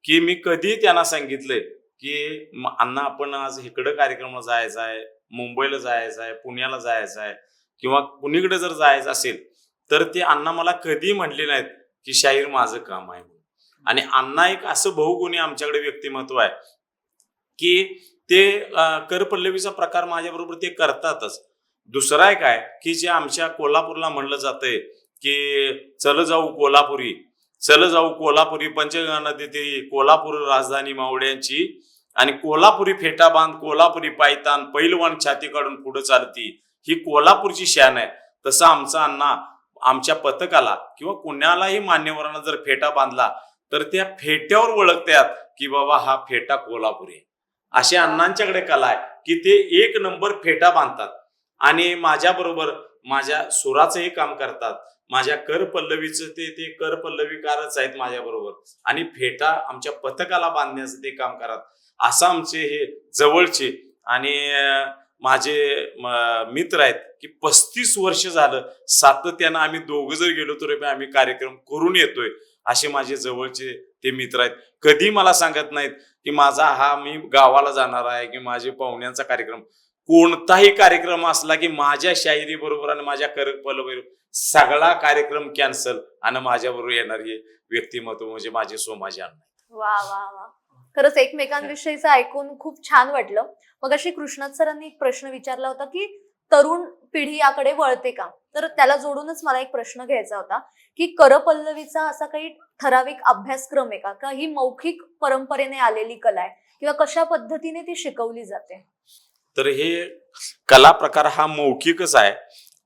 की मी कधी त्यांना सांगितलंय की अण्णा आपण आज इकडं कार्यक्रमाला जायचं आहे, मुंबईला जायचं आहे, पुण्याला जायचं आहे किंवा कुणीकडे जर जायचं असेल तर ते अण्णा मला कधी म्हणले नाहीत की शाहीर माझं काम आहे. आणि अण्णा एक असं बहुगुणी आमच्याकडे व्यक्तिमत्व आहे की ते करपल्लवीचा प्रकार माझ्या बरोबर ते करतातच. दुसरा एक आहे की जे आमच्या कोल्हापूरला म्हणलं जातंय की चल जाऊ कोल्हापुरी, चल जाऊ कोल्हापुरी, पंचगंगा नदी ती कोल्हापूर राजधानी मावळ्यांची, आणि कोल्हापुरी फेटा बांध, कोल्हापुरी पायतान, पैलवान छाती काढून पुढे चालती, ही कोल्हापूरची शान आहे. तसं आमचा अण्णा आमच्या पथकाला किंवा कुणालाही मान्यवरांना जर फेटा बांधला तर त्या फेट्यावर ओळखतात की बाबा हा फेटा कोल्हापुरी. अशा अण्णांच्याकडे कला आहे की ते 1 नंबर फेटा बांधतात आणि माझ्या बरोबर माझ्या सुराचंही काम करतात. माझ्या कर पल्लवीचं ते कर पल्लवीकारच आहेत माझ्या बरोबर, आणि फेटा आमच्या पथकाला बांधण्याचं ते काम करत. असं आमचे हे जवळचे आणि माझे मित्र आहेत की 35 वर्ष झालं सातत्यानं आम्ही दोघं जर गेलो तर आम्ही कार्यक्रम करून येतोय. असे माझे जवळचे ते मित्र आहेत. कधी मला सांगत नाहीत की माझा मी गावाला जाणार आहे की माझे पाहुण्यांचा कार्यक्रम, कोणताही कार्यक्रम असला की माझ्या शायरी बरोबर आणि माझ्या बरोबर सगळा कार्यक्रम कॅन्सल आणि माझ्या बरोबर येणारी व्यक्तिमत्व म्हणजे माझे सोमाजी अण्णा. वा वा वा, खरंच एकमेकांविषयीचं ऐकून खूप छान वाटलं. मग अशी कृष्णात सरांनी एक प्रश्न विचारला होता की तरुण पिढी याकडे वळते का, तर त्याला जोडूनच मला एक प्रश्न घ्यायचा होता की करपल्लवीचा असा काही ठराविक अभ्यासक्रम आहे का ही मौखिक परंपरेने आलेली कला आहे किंवा कशा पद्धतीने ती शिकवली जाते? तर हे कला प्रकार हा मौखिकच आहे,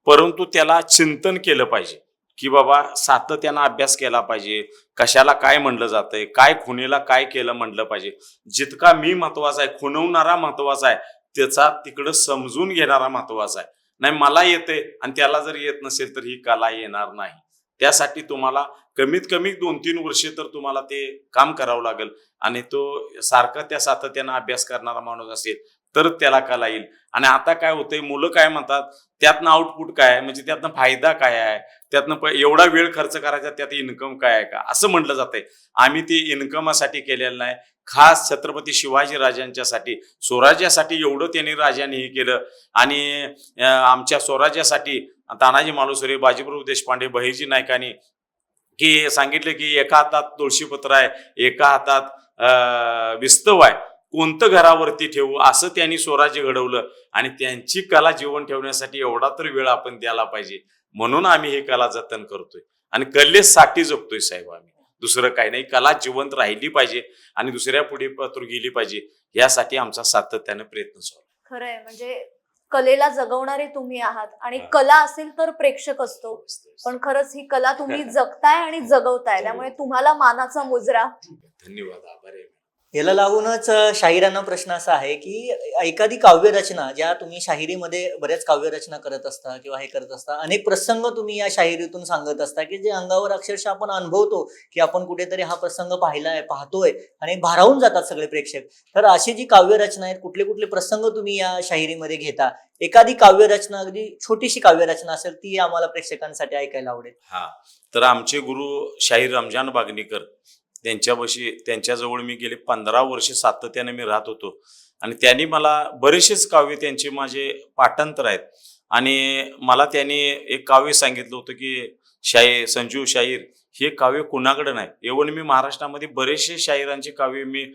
परंतु त्याला चिंतन केलं पाहिजे की बाबा सातत्यानं अभ्यास केला पाहिजे. कशाला काय म्हणलं जातंय, काय खुणेला काय केलं म्हणलं पाहिजे. जितका मी महत्वाचा आहे, खुणवणारा महत्वाचा आहे, त्याचा तिकडं समजून घेणारा महत्वाचा आहे. नाही मला येते आणि त्याला जर येत नसेल तर ही कला येणार नाही. त्यासाठी तुम्हाला कमीत कमी 2-3 वर्षे तर तुम्हाला ते काम करावं लागेल आणि तो सारखा त्या सातत्यानं अभ्यास करणारा माणूस असेल तर त्याला कला येईल. आणि आता काय होतंय, मुलं काय म्हणतात त्यातनं आउटपुट काय आहे, म्हणजे त्यातनं फायदा काय आहे, त्यातनं एवढा वेळ खर्च करायचा त्यात इन्कम काय आहे का असं म्हटलं जातंय. आम्ही ते इन्कमासाठी केलेलं नाही, खास छत्रपती शिवाजी राजांच्यासाठी स्वराज्यासाठी एवढं त्यांनी राजांनी हे केलं. आणि आमच्या स्वराज्यासाठी तानाजी मालुसरे, बाजीप्रभू देशपांडे, बहिर्जी नायकांनी की सांगितलं की एका हातात तुळशीपत्र आहे, एका हातात विस्तव आहे, कोणतं घरावरती ठेवू, असं त्यांनी स्वराज्य घडवलं. आणि त्यांची कला जीवन ठेवण्यासाठी एवढा तर वेळ आपण द्यायला पाहिजे, म्हणून आम्ही ही कला जतन करतोय आणि कलेसाठी जगतोय साहेब आम्ही. दुसरं काही नाही, कला जिवंत राहिली पाहिजे आणि दुसऱ्या पुढे पत्र गेली पाहिजे, यासाठी आमचा सातत्याने प्रयत्न चालू. खरंय, म्हणजे कलेला जगवणारे तुम्ही आहात आणि कला असेल तर प्रेक्षक असतो, पण खरंच ही कला तुम्ही जगताय आणि जगवताय, त्यामुळे तुम्हाला मानाचा मुजरा. धन्यवाद, आभार आहे. याला लागूनच शाहिरांना प्रश्न असा आहे की एखादी काव्यरचना, ज्या तुम्ही शाहिरीमध्ये बऱ्याच काव्यरचना करत असता किंवा हे करत असता, अनेक प्रसंग तुम्ही या शाहिरीतून सांगत असता की जे अंगावर अक्षरशः आपण अनुभवतो की आपण कुठेतरी हा प्रसंग पाहतोय आणि भारावून जातात सगळे प्रेक्षक. तर अशी जी काव्यरचना आहेत, कुठले कुठले प्रसंग तुम्ही या शाहिरीमध्ये घेता? एखादी काव्यरचना, अगदी छोटीशी काव्यरचना असेल ती आम्हाला प्रेक्षकांसाठी ऐकायला आवडेल. हा, तर आमचे गुरु शाहीर रमजान बागणीकर त्यांच्याजवळ मी गेले 15 वर्ष सातत्याने मी राहत होतो आणि त्यांनी मला बरेचसेच काव्य त्यांचे माझे पाठांतर आहेत. आणि मला त्यांनी एक काव्य सांगितलं होतं की संजीव शाहीर हे काव्य कुणाकडे नाही. एवढं मी महाराष्ट्रामध्ये बरेचसे शाहिरांचे काव्य मी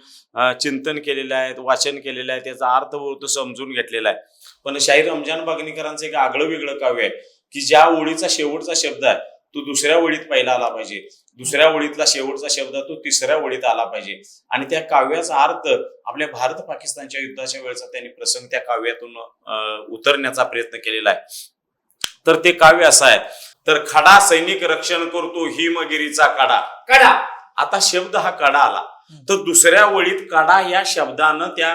चिंतन केलेले आहेत, वाचन केलेलं आहे, त्याचा अर्थ समजून घेतलेला आहे. पण शाहीर रमजान बागणीकरांचं एक आगळं वेगळं काव्य आहे की ज्या ओळीचा शेवटचा शब्द आहे तो दुसऱ्या ओळीत पहिला आला पाहिजे, दुसऱ्या ओळीतला शेवटचा शब्द तो तिसऱ्या ओळीत आला पाहिजे. आणि त्या काव्याचा अर्थ आपल्या भारत पाकिस्तानच्या युद्धाच्या वेळेचा त्यांनी प्रसंग त्या काव्यातून उतरण्याचा प्रयत्न केलेला आहे. तर ते काव्य असं आहे, तर खडा सैनिक रक्षण करतो हिमगिरीचा कडा. आता शब्द हा कडा आला तर दुसऱ्या ओळीत कडा या शब्दानं त्या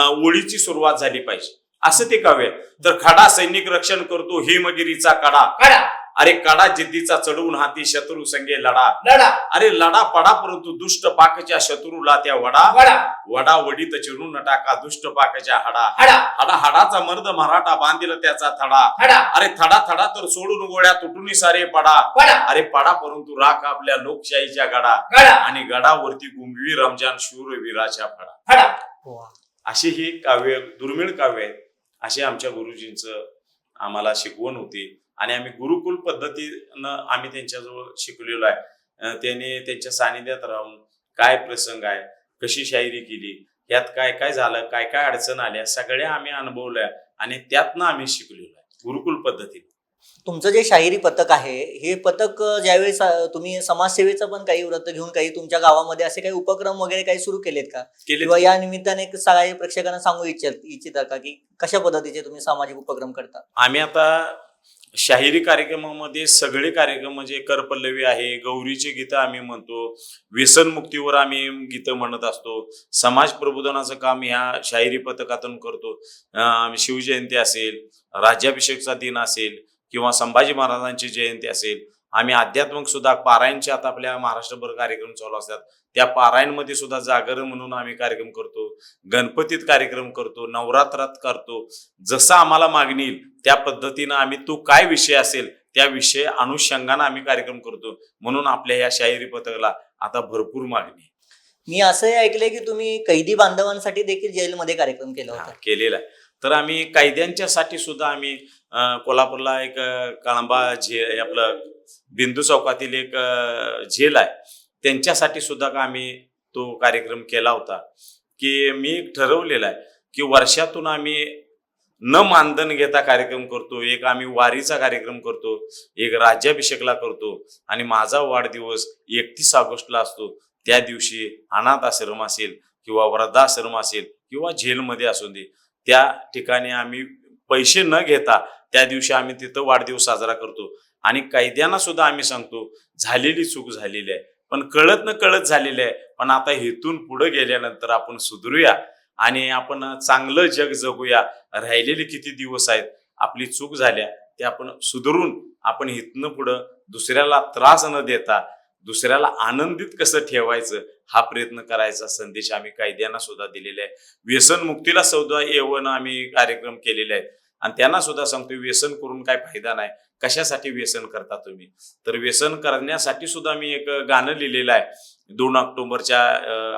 ओळीची सुरुवात झाली पाहिजे, असं ते काव्य. तर खडा सैनिक रक्षण करतो हिमगिरीचा कडा. अरे कडा जिद्दीचा चढवून हाती शत्रू संगे लढा. अरे लढा पडा परंतु दुष्ट पाकच्या शत्रूला त्या वडा वडीत चिरून टाका दुष्ट पाकच्या हाडाचा मर्द मराठा बांधील त्याचा थडा. अरे थडा तर सोडून गोळ्या तुटून सारे पडा. अरे पडा परंतु राख आपल्या लोकशाहीच्या गडा. आणि गडावरती गुंगवी रमजान शूरवीराच्या फडा. अशी ही काव्य दुर्मिळ काव्य आहेत. अशी आमच्या गुरुजींचं आम्हाला शिकवण होती आणि आम्ही गुरुकुल पद्धतीनं आम्ही त्यांच्याजवळ शिकलेलो आहे. त्याने त्यांच्या सानिध्यात राहून काय प्रसंग आहे, कशी शायरी केली, यात काय काय झालं, काय काय अडचण आल्या, सगळ्या आम्ही अनुभवल्या आणि त्यातनं आम्ही शिकलेलो आहे गुरुकुल पद्धतीने. तुमचं जे शाहिरी पथक आहे, हे पथक ज्यावेळेस तुम्ही समाजसेवेचं पण काही व्रत घेऊन काही तुमच्या गावामध्ये असे काही उपक्रम वगैरे काही सुरू केलेत का? किंवा या निमित्ताने सगळ्या प्रेक्षकांना सांगू इच्छिता का की कशा पद्धतीचे तुम्ही सामाजिक उपक्रम करता? आम्ही आता शाहिरी कार्यक्रमामध्ये सगळे कार्यक्रम म्हणजे करपल्लवी आहे, गौरीची गीतं आम्ही म्हणतो, व्यसनमुक्तीवर आम्ही गीतं म्हणत असतो, समाज प्रबोधनाचं काम ह्या शाहिरी पथकातून करतो. शिवजयंती असेल, राज्याभिषेकचा दिन असेल किंवा संभाजी महाराजांची जयंती असेल, आम्ही आध्यात्मिक सुद्धा पारायणचे आता आपल्या महाराष्ट्रभर कार्यक्रम चालू असतात. त्या पारायणमध्ये सुद्धा जागरण म्हणून आम्ही कार्यक्रम करतो, गणपतीत कार्यक्रम करतो, नवरात्रात करतो. जसं आम्हाला मागणी येईल त्या पद्धतीनं आम्ही तो काय विषय असेल त्या विषय अनुषंगानं आम्ही कार्यक्रम करतो. म्हणून आपल्या या शाहिरी पथकाला आता भरपूर मागणी आहे. मी असंही ऐकलंय की तुम्ही कैदी बांधवांसाठी देखील जेलमध्ये कार्यक्रम केला होता. केलेला आहे. तर आम्ही कैद्यांच्यासाठी सुद्धा आम्ही कोल्हापूरला एक कळंबा झेल आपलं बिंदू चौकातील एक झेल आहे, त्यांच्यासाठी सुद्धा का आम्ही तो कार्यक्रम केला होता. की मी ठरवलेला आहे की वर्षातून आम्ही न मानधन घेता कार्यक्रम करतो. एक आम्ही वारीचा कार्यक्रम करतो, एक राज्याभिषेकला करतो आणि माझा वाढदिवस 31 ऑगस्टला असतो. त्या दिवशी अनाथ आश्रम असेल किंवा वृद्धाश्रम असेल किंवा जेलमध्ये असू दे, त्या ठिकाणी आम्ही पैसे न घेता त्या दिवशी आम्ही तिथं वाढदिवस साजरा करतो. आणि कैद्यांना सुद्धा आम्ही सांगतो झालेली चूक झालेली आहे, पण कळत न कळत झालेली आहे, पण आता इथून पुढे गेल्यानंतर आपण सुधरूया आणि आपण चांगलं जग जगूया. राहिलेले किती दिवस आहेत, आपली चूक झाल्या ते आपण सुधरून आपण इथनं पुढं दुसऱ्याला त्रास न देता दुसऱ्याला आनंदित कसं ठेवायचं हा प्रयत्न करायचा संदेश आम्ही कैद्यांना सुद्धा दिलेला आहे. व्यसन मुक्तीला सुद्धा येऊन आम्ही कार्यक्रम केलेले आहेत आणि त्यांना सुद्धा सांगतो व्यसन करून काय फायदा नाही. कशासाठी व्यसन करता तुम्ही? तर व्यसन करण्यासाठी सुद्धा मी एक गाणं लिहिलेलं आहे 2 ऑक्टोबरच्या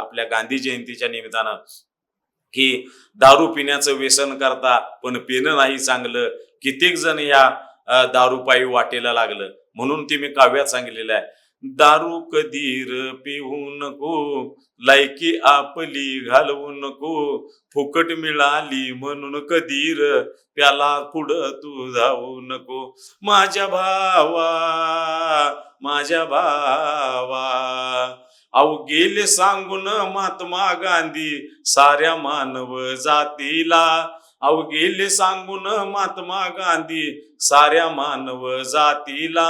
आपल्या गांधी जयंतीच्या निमित्तानं, की दारू पिण्याचं व्यसन करता पण पिणं नाही चांगलं, कित्येक जण या दारूपायी वाटेला लागलं. म्हणून ते मी काव्यात सांगितलेलं आहे, दारू कधीर पिऊ नको, लायकी आपली घालवू नको, फुकट मिळाली म्हणून कधीर प्याला पुढं तू जाऊ नको. माझ्या भावा माझ्या भावा, अहो गेले सांगून महात्मा गांधी साऱ्या मानव जातीला, अहो गेले सांगून महात्मा गांधी साऱ्या मानव जातीला,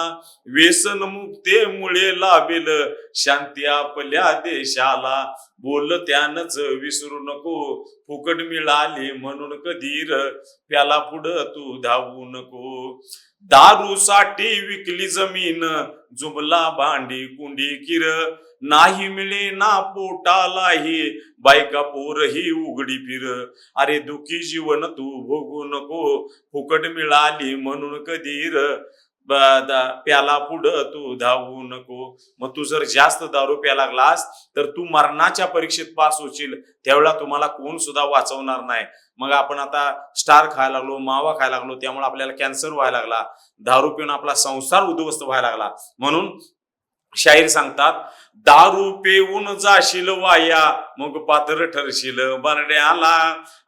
व्यसन मुक्तेमुळे लाभेल शांती आपल्या देशाला, बोल त्यानच विसरू नको, फुकट मिळाली म्हणून कधीर प्याला पुढं तू धावू नको. दारूसाठी विकली जमीन, जुमला भांडी कुंडी किर, नाही मिळे ना पोटालाही बायका पोरही उघडी फिर, अरे दुखी जीवन तू भोगू नको, फुकट मिळाली म्हणून कधीर प्याला पुढं तू धावू नको. मग तू जर जास्त दारू प्यायला लागलास तर तू मरणाच्या परीक्षेत पास होशील, त्यावेळेला तुम्हाला कोण सुद्धा वाचवणार नाही. मग आपण आता स्टार खायला लागलो, मावा खायला लागलो, त्यामुळे आपल्याला कॅन्सर व्हायला लागला, दारू पिऊन आपला संसार उद्ध्वस्त व्हायला लागला. म्हणून शाहीर सांगतात, दारू पिऊन जाशील वाया मग पात्र ठरशील मरण्याला,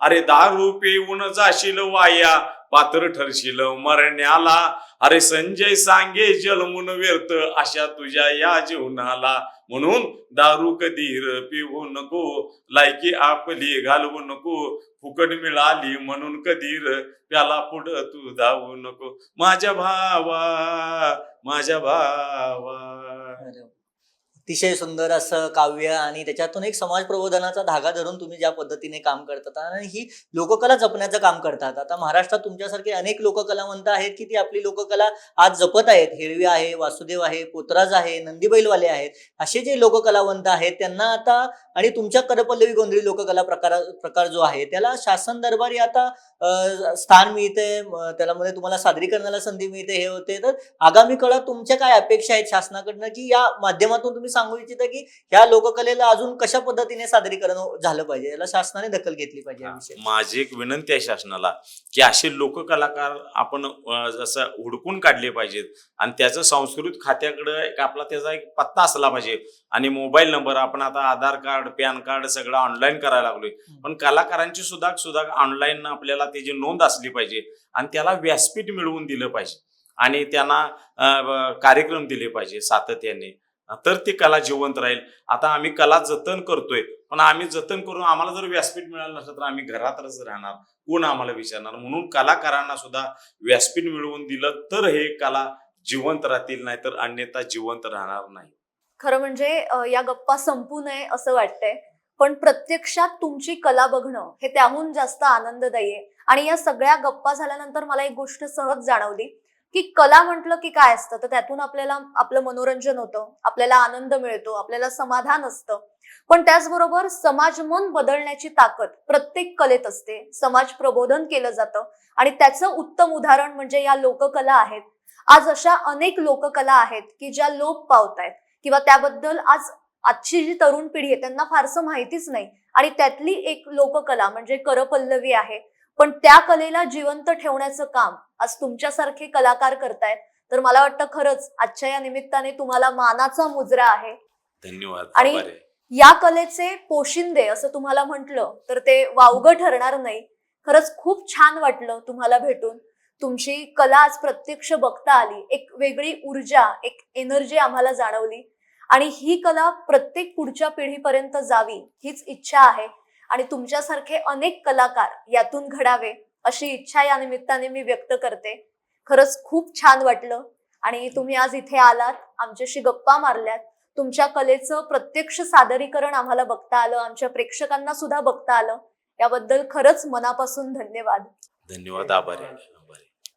अरे दारू पिऊन जाशील वाया पात्र ठरशील मरण्याला, अरे संजय सांगे जन्मून व्यर्थ अशा तुझ्या या जीवनाला. म्हणून दारू कधीर पिऊ नको, लायकी आपली घालवू नको, फुकट मिळाली म्हणून कधीर प्याला पुढं तू धावू नको. माझ्या भावा माझ्या भावा. अतिशय सुंदर असं काव्य आणि त्याच्यातून एक समाज प्रबोधनाचा धागा धरून तुम्ही ज्या पद्धतीने काम करतात आणि ही लोककला जपण्याचं काम करतात. आता महाराष्ट्रात तुमच्यासारखे अनेक लोककलावंत आहेत की ती आपली लोककला आज जपत आहेत. हेळवी आहे, वासुदेव आहे, पोतराज आहे, नंदीबैलवाले आहेत. असे जे लोककलावंत आहेत त्यांना आता आणि तुमच्या करपल्लवी गोंधळी लोककला प्रकार जो आहे त्याला शासन दरबारी आता स्थान मिळते, त्याला मध्ये तुम्हाला सादरीकरणाला संधी मिळते, हे होते. तर आगामी काळात तुमच्या काय अपेक्षा आहेत शासनाकडनं की या माध्यमातून तुम्ही सांगू इच्छिता की ह्या लोककलेला अजून कशा पद्धतीने सादरीकरण झालं पाहिजे, याला शासनाने दखल घेतली पाहिजे? माझी एक विनंती आहे शासनाला की असे लोककलाकार आपण जसं हुडकून काढले पाहिजेत आणि त्याचं संस्कृत खात्याकडे एक आपला त्याचा एक पत्ता असला पाहिजे आणि मोबाईल नंबर. आपण आता आधार कार्ड, पॅन कार्ड सगळं ऑनलाईन करायला लागलोय, पण कलाकारांची सुद्धा ऑनलाईन आपल्याला त्याची नोंद असली पाहिजे आणि त्याला व्यासपीठ मिळवून दिलं पाहिजे आणि त्यांना कार्यक्रम दिले पाहिजे सातत्याने, तर ती कला जिवंत राहील. आता आम्ही कला जतन करतोय, पण आम्ही जतन करून आम्हाला जर व्यासपीठ मिळालं नसलं तर आम्ही घरातच राहणार, कोण आम्हाला विचारणार. म्हणून कलाकारांना सुद्धा व्यासपीठ मिळवून दिलं तर हे कला जिवंत राहतील, नाही तर अन्यथा जिवंत राहणार नाही. खरं म्हणजे या गप्पा संपू नये असं वाटतंय, पण प्रत्यक्षात तुमची कला बघणं हे त्याहून जास्त आनंददायी आहे. आणि या सगळ्या गप्पा झाल्यानंतर मला एक गोष्ट सहज जाणवली की कला म्हटलं की काय असतं, तर त्यातून आपल्याला आपलं मनोरंजन होतं, आपल्याला आनंद मिळतो, आपल्याला समाधान असतं. पण त्याचबरोबर समाज मन बदलण्याची ताकद प्रत्येक कलेत असते. समाज प्रबोधन केलं जातं आणि त्याचं उत्तम उदाहरण म्हणजे या लोककला आहेत. आज अशा अनेक लोककला आहेत की ज्या लोप पावतायत किंवा त्याबद्दल आजची जी तरुण पिढी आहे त्यांना फारसं माहितीच नाही. आणि त्यातली एक लोककला म्हणजे करपल्लवी आहे. पण त्या कलेला जिवंत ठेवण्याचं काम आज तुमच्यासारखे कलाकार करतायत. तर मला वाटतं खरंच आजच्या या निमित्ताने तुम्हाला मानाचा मुजरा आहे. धन्यवाद. आणि आभार आहे. या कलेचे पोशिंदे असं तुम्हाला म्हटलं तर ते वावगं ठरणार नाही. खरंच खूप छान वाटलं तुम्हाला भेटून. तुमची कला आज प्रत्यक्ष बघता आली. एक वेगळी ऊर्जा, एक एनर्जी आम्हाला जाणवली. आणि ही कला प्रत्येक पुढच्या पिढीपर्यंत जावी हीच इच्छा आहे. आणि तुमच्यासारखे अनेक कलाकार यातून घडावे अशी इच्छा या निमित्ताने मी व्यक्त करते. खरंच खूप छान वाटलं आणि तुम्ही आज इथे आलात, आमच्याशी गप्पा मारल्यात. तुमच्या कलेचं प्रत्यक्ष सादरीकरण आम्हाला बघता आलं, आमच्या प्रेक्षकांना सुद्धा बघता आलं. याबद्दल खरंच मनापासून धन्यवाद. धन्यवाद. आभार आहे. आभार आहे.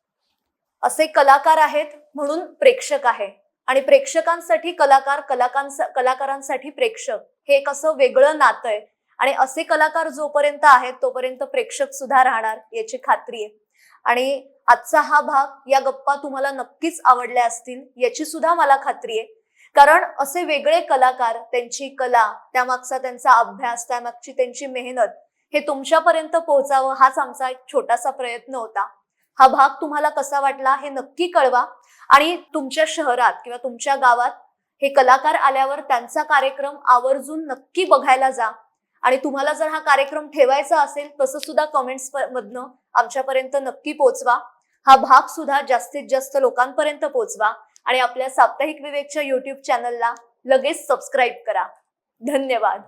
असे कलाकार आहेत म्हणून प्रेक्षक आहे आणि प्रेक्षकांसाठी कलाकार, कलाकारांसाठी प्रेक्षक हे एक असं वेगळं नातं आहे. आणि असे कलाकार जोपर्यंत आहेत तोपर्यंत प्रेक्षक सुद्धा राहणार याची खात्री आहे. आणि आजचा हा भाग, या गप्पा तुम्हाला नक्कीच आवडल्या असतील याची सुद्धा मला खात्री आहे. कारण असे वेगळे कलाकार, त्यांची कला, त्यामागचा त्यांचा अभ्यास, त्यामागची त्यांची मेहनत हे तुमच्यापर्यंत पोहोचावं हाच आमचा एक छोटासा प्रयत्न होता. हा भाग तुम्हाला कसा वाटला हे नक्की कळवा. आणि तुमच्या शहरात किंवा तुमच्या गावात हे कलाकार आल्यावर त्यांचा कार्यक्रम आवर्जून नक्की बघायला जा. आणि तुम्हाला जर हा कार्यक्रम ठेवायचा असेल तसं सुद्धा कमेंट्स मधनं आमच्यापर्यंत नक्की पोहोचवा. हा भाग सुद्धा जास्तीत जास्त लोकांपर्यंत पोहोचवा आणि आपल्या साप्ताहिक विवेकच्या YouTube चॅनलला लगेच सबस्क्राईब करा. धन्यवाद.